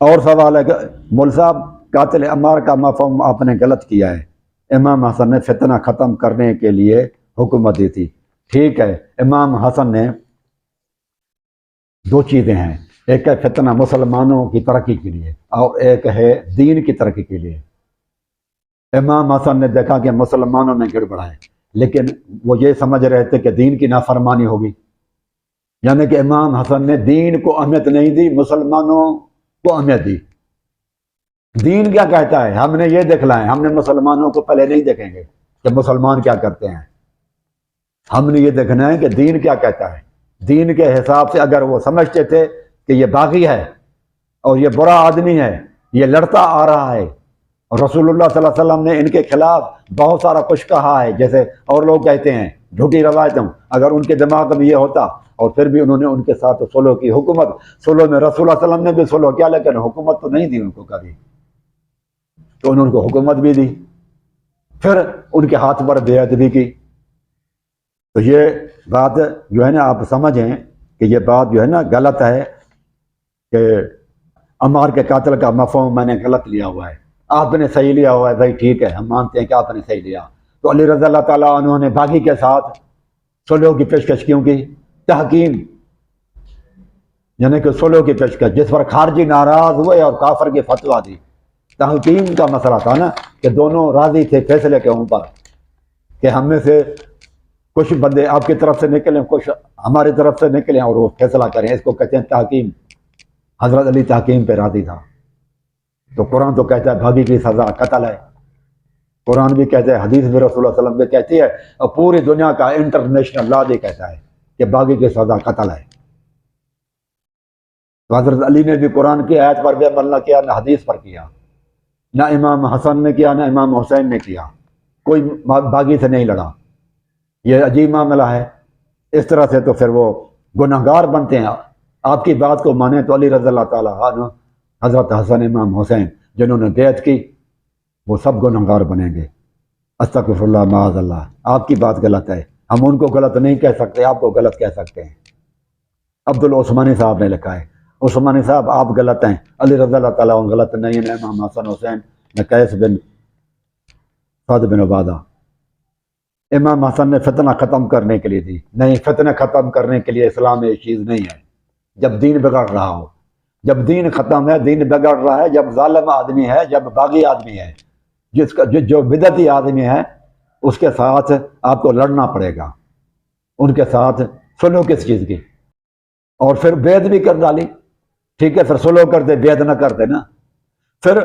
اور سوال ہے کہ مول صاحب قاتل عمار کا مفہوم آپ نے غلط کیا ہے، امام حسن نے فتنہ ختم کرنے کے لیے حکومت دی تھی۔ ٹھیک ہے، امام حسن نے دو چیزیں ہیں، ایک ہے فتنہ مسلمانوں کی ترقی کے لیے اور ایک ہے دین کی ترقی کے لیے۔ امام حسن نے دیکھا کہ مسلمانوں میں گڑبڑ ہے، لیکن وہ یہ سمجھ رہے تھے کہ دین کی نافرمانی ہوگی، یعنی کہ امام حسن نے دین کو اہمیت نہیں دی، مسلمانوں کو اہمیت دی۔ دین کیا کہتا ہے ہم نے یہ دیکھنا ہے، ہم نے مسلمانوں کو پہلے نہیں دیکھیں گے کہ مسلمان کیا کرتے ہیں، ہم نے یہ دیکھنا ہے کہ دین کیا کہتا ہے۔ دین کے حساب سے اگر وہ سمجھتے تھے کہ یہ باغی ہے اور یہ برا آدمی ہے، یہ لڑتا آ رہا ہے، اور رسول اللہ صلی اللہ علیہ وسلم نے ان کے خلاف بہت سارا کچھ کہا ہے، جیسے اور لوگ کہتے ہیں جھوٹی روایتوں، اگر ان کے دماغ میں یہ ہوتا، اور پھر بھی انہوں نے ان کے ساتھ سلو کی، حکومت سلو میں رسول اللہ صلی اللہ علیہ وسلم نے بھی سلو کیا، لیکن حکومت تو نہیں دی ان کو کبھی، تو انہوں کو حکومت بھی دی، پھر ان کے ہاتھ پر بیعت بھی کی۔ تو یہ بات جو ہے نا آپ سمجھیں کہ یہ بات جو ہے نا غلط ہے کہ عمار کے قاتل کا مفہوم میں نے غلط لیا ہوا ہے، آپ نے صحیح لیا ہوا ہے، بھائی ٹھیک ہے، ہم مانتے ہیں کہ آپ نے صحیح لیا۔ تو علی رضی اللہ تعالیٰ عنہ نے باغی کے ساتھ صلح کی پیشکش کیوں کی؟ تحکیم، یعنی کہ صلح کی پیشکش، جس پر خارجی ناراض ہوئے اور کافر کی فتویٰ دی۔ تحکیم کا مسئلہ تھا نا کہ دونوں راضی تھے فیصلے کے اوپر کہ ہم میں سے کچھ بندے آپ کی طرف سے نکلیں، کچھ ہماری طرف سے نکلیں اور وہ فیصلہ کریں، اس کو کہتے ہیں تحکیم۔ حضرت علی تحکیم پہ راضی تھا، تو قرآن تو کہتا ہے بھاگی کی سزا قتل ہے، قرآن بھی کہتے ہیں، حدیث بھی رسول اللہ صلی اللہ علیہ وسلم بھی کہتی ہے، اور پوری دنیا کا انٹرنیشنل لا بھی کہتا ہے کہ باغی کی سزا قتل ہے۔ تو حضرت علی نے بھی قرآن کی آیت پر بھی عمل نہ کیا، نہ حدیث پر کیا، نہ امام حسن نے کیا، نہ امام حسین نے کیا، کوئی باغی سے نہیں لڑا۔ یہ عجیب معاملہ ہے۔ اس طرح سے تو پھر وہ گناہ گار بنتے ہیں۔ آپ کی بات کو مانیں تو علی رضی اللہ تعالیٰ عنہ، حضرت حسن، امام حسین جنہوں نے بیعت کی، وہ سب گناہ گار بنیں گے۔ استغفر اللہ معاذ اللہ۔ آپ کی بات غلط ہے، ہم ان کو غلط نہیں کہہ سکتے، آپ کو غلط کہہ سکتے ہیں۔ عبدالعثمانی صاحب نے لکھا ہے، عثمانی صاحب آپ غلط ہیں، علی رضی اللہ تعالیٰ عنہ غلط نہیں ہے، امام حسن حسین، نہ قیس بن سعد بن عبادہ۔ امام حسن نے فتنہ ختم کرنے کے لیے دی، نہیں، فتنہ ختم کرنے کے لیے اسلام میں یہ چیز نہیں ہے۔ جب دین بگڑ رہا ہو، جب دین ختم ہے، دین بگڑ رہا ہے، جب ظالم آدمی ہے، جب باغی آدمی ہے، جو بدعتی آدمی ہے، اس کے ساتھ آپ کو لڑنا پڑے گا، ان کے ساتھ سلو کس چیز کی، اور پھر بیعت بھی کر ڈالی، ٹھیک ہے، پھر سلو کرتے، بیعت نہ کرتے نا۔ پھر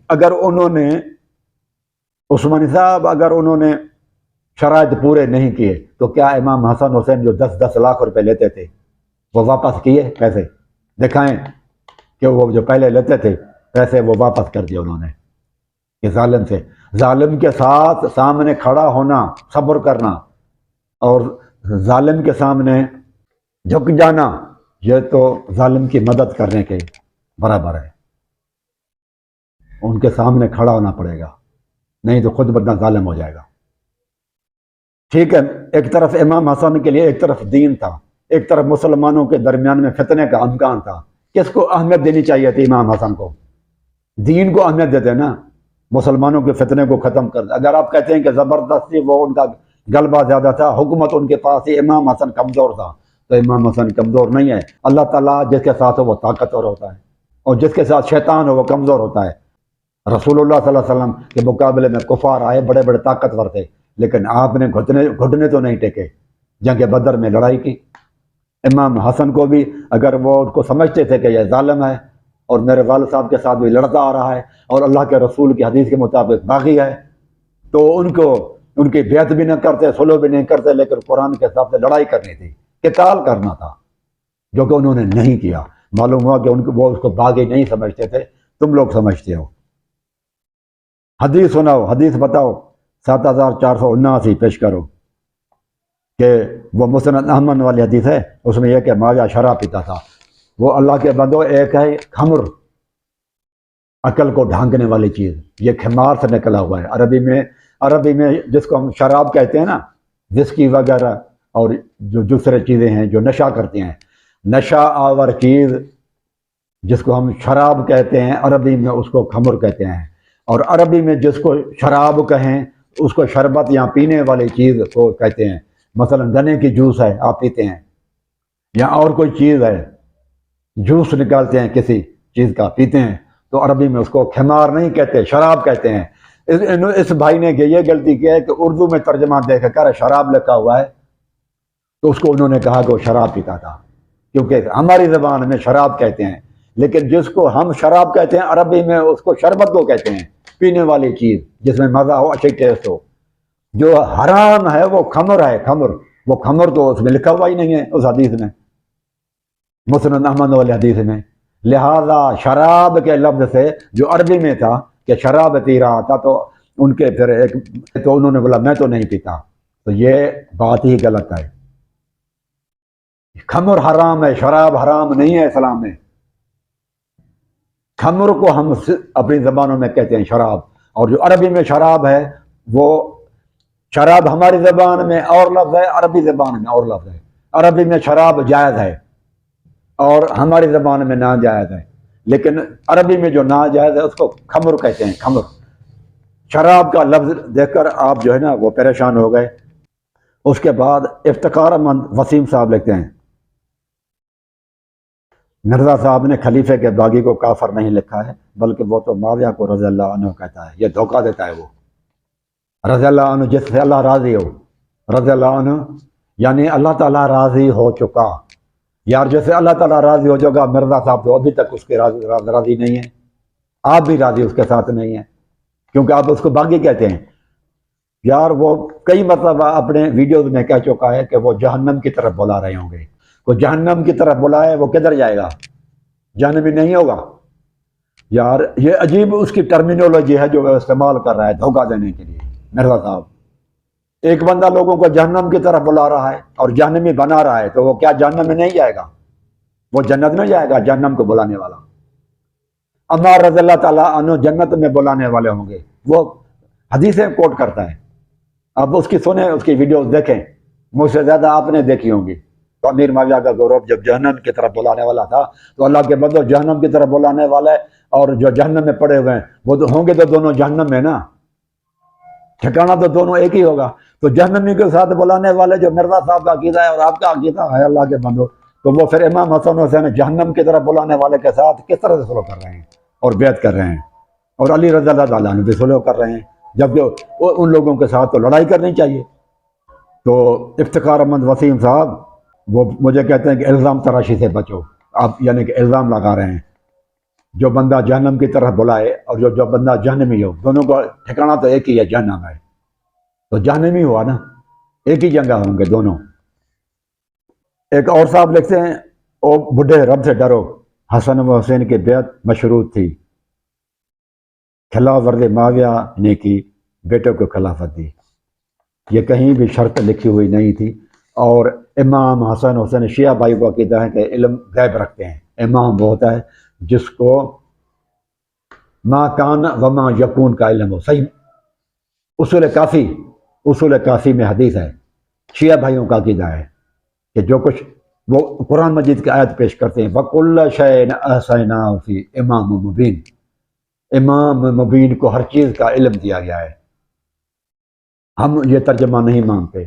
اگر انہوں نے، عثمانی صاحب اگر انہوں نے شرائط پورے نہیں کیے تو کیا امام حسن حسین جو 10-10 لاکھ روپے لیتے تھے وہ واپس کیے پیسے؟ دکھائیں کہ وہ جو پہلے لیتے تھے پیسے وہ واپس کر دیے انہوں نے۔ کہ ظالم سے، ظالم کے ساتھ سامنے کھڑا ہونا، صبر کرنا، اور ظالم کے سامنے جھک جانا، یہ تو ظالم کی مدد کرنے کے برابر ہے۔ ان کے سامنے کھڑا ہونا پڑے گا، نہیں تو خود بندہ ظالم ہو جائے گا۔ ٹھیک ہے، ایک طرف امام حسن کے لیے ایک طرف دین تھا، ایک طرف مسلمانوں کے درمیان میں فتنے کا امکان تھا۔ کس کو اہمیت دینی چاہیے تھی؟ امام حسن کو، دین کو اہمیت دیتے نا، مسلمانوں کے فتنے کو ختم کر دیں۔ اگر آپ کہتے ہیں کہ زبردستی وہ ان کا غلبہ زیادہ تھا، حکومت ان کے پاس ہی، امام حسن کمزور تھا، تو امام حسن کمزور نہیں ہے۔ اللہ تعالیٰ جس کے ساتھ ہو وہ طاقتور ہوتا ہے، اور جس کے ساتھ شیطان ہو وہ کمزور ہوتا ہے۔ رسول اللہ صلی اللہ علیہ وسلم کے مقابلے میں کفار آئے، بڑے بڑے طاقتور تھے، لیکن آپ نے گھٹنے تو نہیں ٹیکے، جنگ بدر میں لڑائی کی۔ امام حسن کو بھی اگر وہ ان کو سمجھتے تھے کہ یہ ظالم ہے اور میرے والد صاحب کے ساتھ بھی لڑتا آ رہا ہے اور اللہ کے رسول کی حدیث کے مطابق باغی ہے، تو ان کی بیعت بھی نہ کرتے، صلح بھی نہیں کرتے، لیکن قرآن کے حساب سے لڑائی کرنی تھی، قتال کرنا تھا، جو کہ انہوں نے نہیں کیا۔ معلوم ہوا کہ وہ اس کو باغی نہیں سمجھتے تھے، تم لوگ سمجھتے ہو۔ حدیث سناؤ، حدیث بتاؤ، 7479 پیش کرو، کہ وہ مسند احمد والی حدیث ہے، اس میں یہ کہ ماجہ شراب پیتا تھا۔ وہ اللہ کے بندو، ایک ہے خمر، عقل کو ڈھانکنے والی چیز، یہ خمار سے نکلا ہوا ہے۔ عربی میں جس کو ہم شراب کہتے ہیں نا، وسکی وغیرہ اور جو دوسرے چیزیں ہیں جو نشہ کرتے ہیں، نشہ آور چیز جس کو ہم شراب کہتے ہیں، عربی میں اس کو خمر کہتے ہیں، اور عربی میں جس کو شراب کہیں اس کو شربت یا پینے والی چیز کو کہتے ہیں۔ مثلا گنے کی جوس ہے، آپ پیتے ہیں، یا اور کوئی چیز ہے، جوس نکالتے ہیں کسی چیز کا، پیتے ہیں، تو عربی میں اس کو خمار نہیں کہتے، شراب کہتے ہیں۔ اس بھائی نے یہ غلطی کی ہے کہ اردو میں ترجمہ دیکھ کر شراب لکھا ہوا ہے، تو اس کو انہوں نے کہا کہ وہ شراب پیتا تھا، کیونکہ ہماری زبان میں شراب کہتے ہیں، لیکن جس کو ہم شراب کہتے ہیں عربی میں اس کو شربت کو کہتے ہیں، پینے والی چیز جس میں مزہ ہو، اچھی ٹیسٹ ہو۔ جو حرام ہے وہ خمر ہے، خمر، وہ خمر تو اس میں لکھا ہوا ہی نہیں ہے اس حدیث میں، مسند احمد والی حدیث میں۔ لہذا شراب کے لفظ سے جو عربی میں تھا کہ شراب پی رہا تھا، تو ان کے پھر تو انہوں نے بولا میں تو نہیں پیتا، تو یہ بات ہی غلط ہے۔ خمر حرام ہے، شراب حرام نہیں ہے اسلام میں۔ خمر کو ہم اپنی زبانوں میں کہتے ہیں شراب، اور جو عربی میں شراب ہے، وہ شراب ہماری زبان میں اور لفظ ہے، عربی زبان میں اور لفظ ہے۔ عربی میں شراب جائز ہے اور ہماری زبان میں ناجائز ہے، لیکن عربی میں جو ناجائز ہے اس کو خمر کہتے ہیں، خمر۔ شراب کا لفظ دیکھ کر آپ جو ہے نا وہ پریشان ہو گئے۔ اس کے بعد افتخار مند وسیم صاحب لکھتے ہیں، مرزا صاحب نے خلیفے کے باغی کو کافر نہیں لکھا ہے، بلکہ وہ تو معاویہ کو رضی اللہ عنہ کہتا ہے۔ یہ دھوکہ دیتا ہے وہ، رضی اللہ عنہ جس سے اللہ راضی ہو، رضی اللہ عنہ، یعنی اللہ تعالیٰ راضی ہو چکا. یار جیسے اللہ تعالیٰ راضی ہو چکا، مرزا صاحب تو ابھی تک اس کے راضی نہیں ہیں، آپ بھی راضی اس کے ساتھ نہیں ہیں، کیونکہ آپ اس کو باغی کہتے ہیں. یار وہ کئی مرتبہ اپنے ویڈیوز میں کہہ چکا ہے کہ وہ جہنم کی طرف بلا رہے ہوں گے. وہ جہنم کی طرف بلائے، وہ کدھر جائے گا؟ جہنمی نہیں ہوگا. یار یہ عجیب اس کی ٹرمینولوجی ہے جو وہ استعمال کر رہا ہے دھوکہ دینے کے لیے. مرزا صاحب، ایک بندہ لوگوں کو جہنم کی طرف بلا رہا ہے اور جہنمی بنا رہا ہے، تو وہ کیا جہنم میں نہیں جائے گا؟ وہ جنت میں جائے گا جہنم کو بلانے والا. عمار رضی اللہ تعالیٰ عنہ جنت میں بلانے والے ہوں گے. وہ حدیثیں کوٹ کرتا ہے، اب اس کی سنیں، اس کی ویڈیوز دیکھیں، مجھ سے زیادہ آپ نے دیکھی ہوں گی. تو امیر معاویہ کا گروپ جب جہنم کی طرف بلانے والا تھا تو اللہ کے بندو جہنم کی طرف بلانے والا ہے اور جو جہنم میں پڑے ہوئے ہیں وہ تو ہوں گے تو دونوں جہنم میں نا، ٹھکانہ تو دونوں ایک ہی ہوگا. تو جہنمی کے ساتھ بلانے والے جو مرزا صاحب کا عقیدہ ہے اور آپ کا عقیدہ ہے اللہ کے بندو، تو وہ پھر امام حسن حسین جہنم کی طرف بلانے والے کے ساتھ کس طرح سے سلوک کر رہے ہیں اور بیعت کر رہے ہیں، اور علی رضی اللہ تعالیٰ عنہ بھی سلوک کر رہے ہیں، جبکہ ان لوگوں کے ساتھ تو لڑائی کرنی چاہیے. تو افتخار احمد وسیم صاحب وہ مجھے کہتے ہیں کہ الزام تراشی سے بچو. آپ یعنی کہ الزام لگا رہے ہیں، جو بندہ جہنم کی طرف بلائے اور جو بندہ جہنمی ہو، دونوں کا ٹھکانہ تو ایک ہی ہے، جہنم ہے. تو جہنمی ہوا نا، ایک ہی جگہ ہوں گے دونوں. ایک اور صاحب لکھتے ہیں، او بڈھے رب سے ڈرو، حسن و حسین کی بیعت مشروط تھی، خلاف ورزی معاویہ نے کی، بیٹوں کو خلافت دی. یہ کہیں بھی شرط لکھی ہوئی نہیں تھی. اور امام حسن حسین شیعہ بھائی کو عقیدہ ہے کہ علم غیب رکھتے ہیں. امام وہ ہوتا ہے جس کو ما کان و ما یکون کا علم ہو. صحیح اصول کافی میں حدیث ہے، شیعہ بھائیوں کا عقیدہ ہے کہ جو کچھ وہ قرآن مجید کی آیت پیش کرتے ہیں، وَكُلَّ شَيْءٍ أَحْصَيْنَاهُ فِي امام مبین، امام مبین کو ہر چیز کا علم دیا گیا ہے. ہم یہ ترجمہ نہیں مانتے،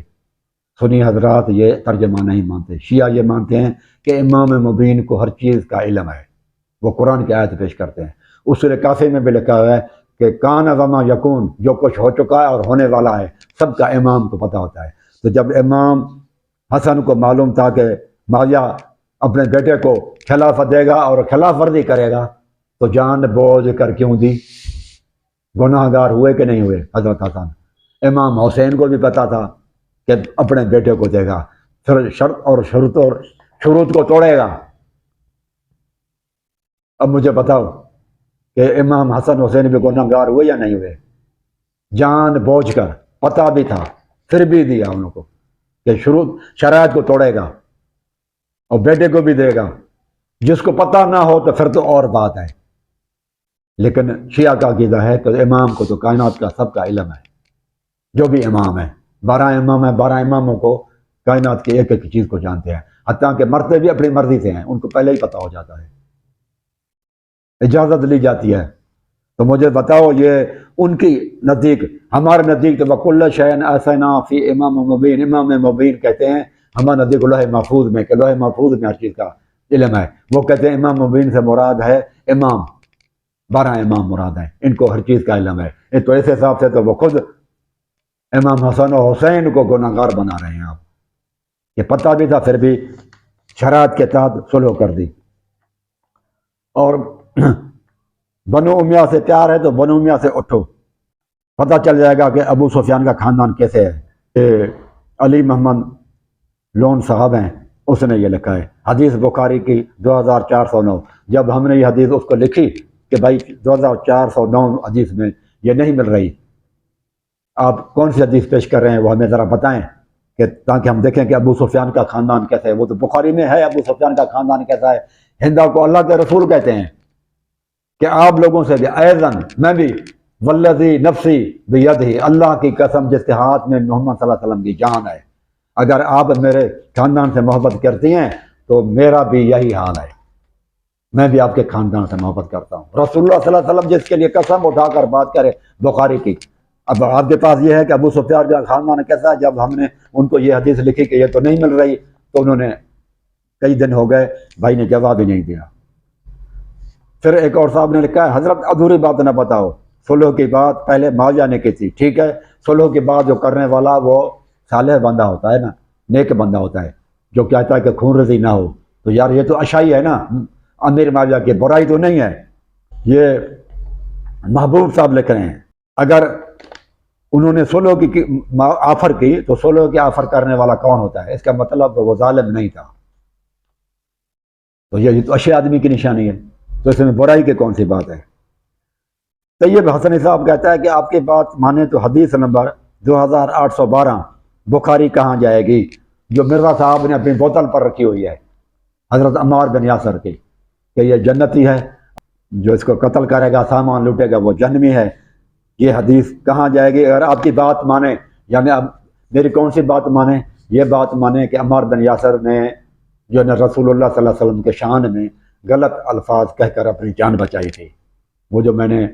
سنی حضرات یہ ترجمہ نہیں مانتے. شیعہ یہ مانتے ہیں کہ امام مبین کو ہر چیز کا علم ہے، وہ قرآن کی آیت پیش کرتے ہیں. اصول کافی میں بھی لکھا ہوا ہے کہ کان وما یکون، جو کچھ ہو چکا ہے اور ہونے والا ہے سب کا امام کو پتہ ہوتا ہے. تو جب امام حسن کو معلوم تھا کہ معاویہ اپنے بیٹے کو خلافت دے گا اور خلاف ورزی کرے گا، تو جان بوجھ کر کیوں دی؟ گناہ گار ہوئے کہ نہیں ہوئے حضرت حسن؟ امام حسین کو بھی پتا تھا کہ اپنے بیٹے کو دے گا، پھر شرط اور شروط کو توڑے گا. اب مجھے بتاؤ کہ امام حسن حسین بھی گناہ گار ہوئے یا نہیں ہوئے؟ جان بوجھ کر، پتہ بھی تھا پھر بھی دیا ان کو کہ شرائط کو توڑے گا اور بیٹے کو بھی دے گا. جس کو پتہ نہ ہو تو پھر تو اور بات ہے. لیکن شیعہ کا عقیدہ ہے کہ امام کو تو کائنات کا سب کا علم ہے، جو بھی امام ہے. 12 امام ہیں، 12 اماموں کو کائنات کی ایک ایک چیز کو جانتے ہیں، حتیٰ کہ مرتے بھی اپنی مرضی سے ہیں، ان کو پہلے ہی پتہ ہو جاتا ہے، اجازت لی جاتی ہے. تو مجھے بتاؤ یہ ان کی نزدیک، ہمارے نزدیک تو وَكُلَّ شَيْءٍ أَحْصَيْنَاهُ فِي امام مبین، امام مبین کہتے ہیں ہمارے نزدیک لوح محفوظ میں، کہ لوح محفوظ میں ہر چیز کا علم ہے. وہ کہتے ہیں امام مبین سے مراد ہے امام، 12 امام مراد ہیں، ان کو ہر چیز کا علم ہے. تو اس حساب سے تو وہ خود امام حسن و حسین کو گناہ گار بنا رہے ہیں. آپ یہ پتہ بھی تھا پھر بھی شرائط کے تحت سلو کر دی. اور بنو امیہ سے پیار ہے تو بنو امیہ سے اٹھو، پتہ چل جائے گا کہ ابو سفیان کا خاندان کیسے ہے. کہ علی محمد لون صاحب ہیں، اس نے یہ لکھا ہے حدیث بخاری کی 2409. جب ہم نے یہ حدیث اس کو لکھی کہ بھائی 2409 حدیث میں یہ نہیں مل رہی، آپ کون سی حدیث پیش کر رہے ہیں وہ ہمیں ذرا بتائیں، کہ تاکہ ہم دیکھیں کہ ابو سفیان کا خاندان کیسا ہے. وہ تو بخاری میں ہے ابو سفیان کا خاندان کیسا ہے. ہندا کو اللہ کے رسول کہتے ہیں کہ آپ لوگوں سے بھی ایضاً میں بھی والذی نفسی بیدہ، اللہ کی قسم جس کے ہاتھ میں محمد صلی اللہ علیہ وسلم کی جان ہے، اگر آپ میرے خاندان سے محبت کرتی ہیں تو میرا بھی یہی حال ہے، میں بھی آپ کے خاندان سے محبت کرتا ہوں. رسول اللہ صلی اللہ علیہ وسلم جس کے لیے قسم اٹھا کر بات کرے بخاری کی. اب آپ کے پاس یہ ہے کہ ابو سفیان کا خاندان کیسا ہے. جب ہم نے ان کو یہ حدیث لکھی کہ یہ تو نہیں مل رہی، تو انہوں نے کئی دن ہو گئے بھائی نے جواب ہی نہیں دیا. پھر ایک اور صاحب نے لکھا ہے حضرت ادھوری بات نہ بتاؤ، صلح کی بات پہلے معاویہ نے کی تھی، ٹھیک ہے، صلح کی بات جو کرنے والا وہ صالح بندہ ہوتا ہے نا، نیک بندہ ہوتا ہے جو کہتا ہے کہ خون رزی نہ ہو، تو یار یہ تو اشائی ہے نا، امیر معاویہ کی برائی تو نہیں ہے۔ یہ محبوب صاحب لکھ رہے ہیں اگر انہوں نے صلح کی آفر کی تو صلح کی آفر کرنے والا کون ہوتا ہے؟ اس کا مطلب وہ ظالم نہیں تھا، تو یہ تو اچھے آدمی کی نشانی ہے، تو اس میں برائی کی کون سی بات ہے؟ طیب حسنی صاحب کہتا ہے کہ آپ کی بات مانے تو حدیث نمبر 2812 بخاری کہاں جائے گی جو مرزا صاحب نے اپنی بوتل پر رکھی ہوئی ہے حضرت عمار بن یاسر کی کہ یہ جنتی ہے، جو اس کو قتل کرے گا سامان لوٹے گا وہ جہنمی ہے، یہ حدیث کہاں جائے گی؟ اگر آپ کی بات مانے، یعنی اب میری کون سی بات مانے؟ یہ بات مانے کہ عمار بن یاسر نے جو ہے رسول اللہ صلی اللہ علیہ وسلم کے شان میں غلط الفاظ کہہ کر اپنی جان بچائی تھی، وہ جو میں نے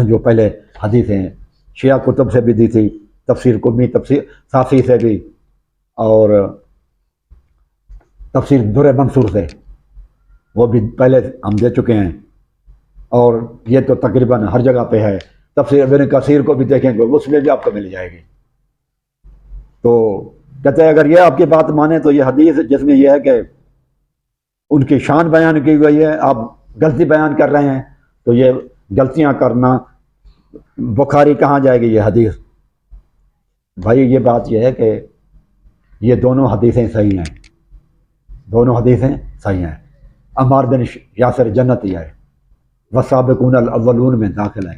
جو پہلے حدیثیں شیعہ کتب سے بھی دی تھی، تفسیر قمی، تفسیر صافی سے بھی، اور تفسیر در منصور سے، وہ بھی پہلے ہم دے چکے ہیں، اور یہ تو تقریباً ہر جگہ پہ ہے۔ تفسیر ابن کثیر کو بھی دیکھیں گے، اس میں بھی آپ کو مل جائے گی۔ تو کہتے ہیں اگر یہ آپ کی بات مانے تو یہ حدیث جس میں یہ ہے کہ ان کی شان بیان کی گئی ہے، آپ غلطی بیان کر رہے ہیں، تو یہ غلطیاں کرنا بخاری کہاں جائے گی یہ حدیث؟ بھائی یہ بات یہ ہے کہ یہ دونوں حدیثیں صحیح ہیں، دونوں حدیثیں صحیح ہیں۔ عمار بن یاسر جنتی ہے، والسابقون الاولون میں داخل ہے،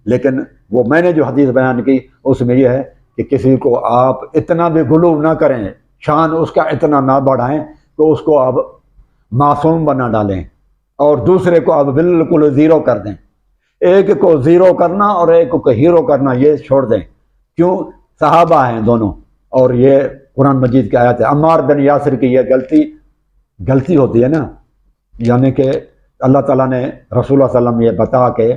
لیکن وہ میں نے جو حدیث بیان کی اس میں یہ ہے کہ کسی کو آپ اتنا بھی غلو نہ کریں، شان اس کا اتنا نہ بڑھائیں تو اس کو آپ معصوم بنا ڈالیں، اور دوسرے کو آپ بالکل زیرو کر دیں۔ ایک کو زیرو کرنا اور ایک کو ہیرو کرنا یہ چھوڑ دیں، کیوں؟ صحابہ ہیں دونوں، اور یہ قرآن مجید کی آیت ہے۔ عمار بن یاسر کی یہ غلطی ہوتی ہے نا، یعنی کہ اللہ تعالیٰ نے رسول اللہ صلی اللہ علیہ وسلم یہ بتا کے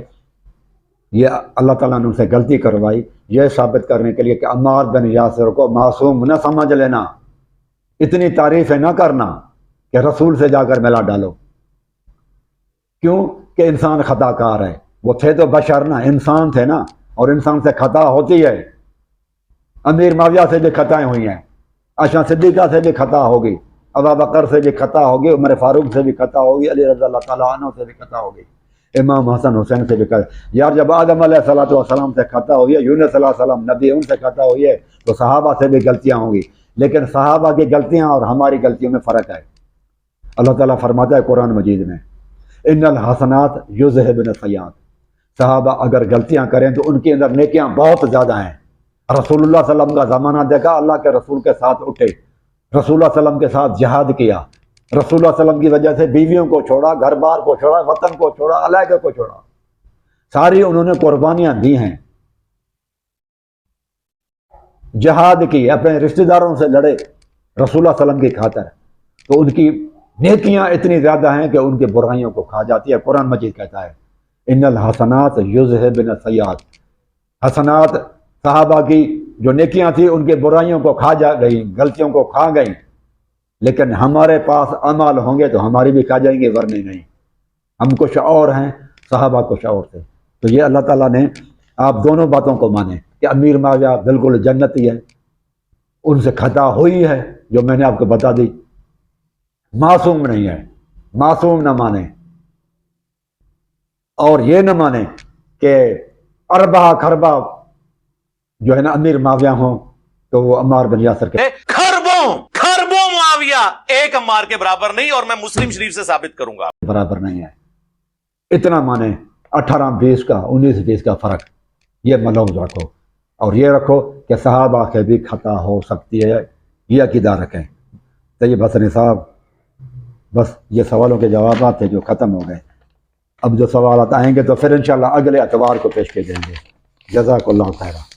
یہ اللہ تعالیٰ نے ان سے غلطی کروائی، یہ ثابت کرنے کے لیے کہ عمار بن یاسر کو معصوم نہ سمجھ لینا، اتنی تعریفیں نہ کرنا کہ رسول سے جا کر ملا ڈالو، کیوں کہ انسان خطا کار ہے، وہ تھے تو بشر نا، انسان تھے نا، اور انسان سے خطا ہوتی ہے۔ امیر معاویہ سے بھی خطائیں ہوئی ہیں، عائشہ صدیقہ سے بھی خطا ہوگی، ابو بکر سے بھی خطا ہوگی، عمر فاروق سے بھی خطا ہوگی، علی رضی اللہ تعالیٰ عنہ سے بھی خطا ہوگی، امام حسن حسین سے بھی خطا۔ یار جب آدم علیہ السلام سے خطا ہوئی ہے، یونس علیہ السلام نبی ان سے خطا ہوئی ہے، تو صحابہ سے بھی غلطیاں ہوں گی، لیکن صحابہ کی غلطیاں اور ہماری غلطیوں میں فرق ہے۔ اللہ تعالیٰ فرماتا ہے قرآن مجید میں ان الحسنات یذہبن السیئات، صحابہ اگر غلطیاں کریں تو ان کے اندر نیکیاں بہت زیادہ ہیں۔ رسول اللہ صلی اللہ علیہ وسلم کا زمانہ دیکھا، اللہ کے رسول کے ساتھ اٹھے، رسول اللہ صلی اللہ علیہ وسلم کے ساتھ جہاد کیا، رسول اللہ صلی اللہ علیہ وسلم کی وجہ سے بیویوں کو چھوڑا، گھر بار کو چھوڑا، وطن کو چھوڑا، علیحدہ کو چھوڑا، ساری انہوں نے قربانیاں دی ہیں، جہاد کی، اپنے رشتہ داروں سے لڑے رسول اللہ صلی اللہ علیہ وسلم کی خاطر، تو ان کی نیکیاں اتنی زیادہ ہیں کہ ان کی برائیوں کو کھا جاتی ہے۔ قرآن مجید کہتا ہے ان الحسنات یذہبن السیئات، حسنات صحابہ کی جو نیکیاں تھیں ان کے برائیوں کو کھا جا گئی، غلطیوں کو کھا گئی، لیکن ہمارے پاس اعمال ہوں گے تو ہماری بھی کھا جائیں گے، ورنہ نہیں۔ ہم کچھ اور ہیں، صحابہ کچھ اور تھے۔ تو یہ اللہ تعالیٰ نے آپ دونوں باتوں کو مانیں کہ امیر معاویہ بالکل جنتی ہے، ان سے خطا ہوئی ہے جو میں نے آپ کو بتا دی، معصوم نہیں ہے، معصوم نہ مانیں، اور یہ نہ مانیں کہ اربع خربہ جو ہے نا امیر معاویہ ہوں تو وہ عمار بن یاسر کے خربوں معاویہ ایک عمار کے برابر نہیں، اور میں مسلم شریف سے ثابت کروں گا برابر نہیں ہے۔ اتنا مانیں 18-20 کا 19-20 کا فرق، یہ ملحوظ رکھو، اور یہ رکھو کہ صحابہ کے بھی خطا ہو سکتی ہے، یہ عقیدہ رکھیں۔ طیب حسنی صاحب، بس یہ سوالوں کے جوابات تھے جو ختم ہو گئے، اب جو سوالات آئیں گے تو پھر انشاءاللہ اگلے اتوار کو پیش کیے جائیں گے۔ جزاک اللہ خیرہ۔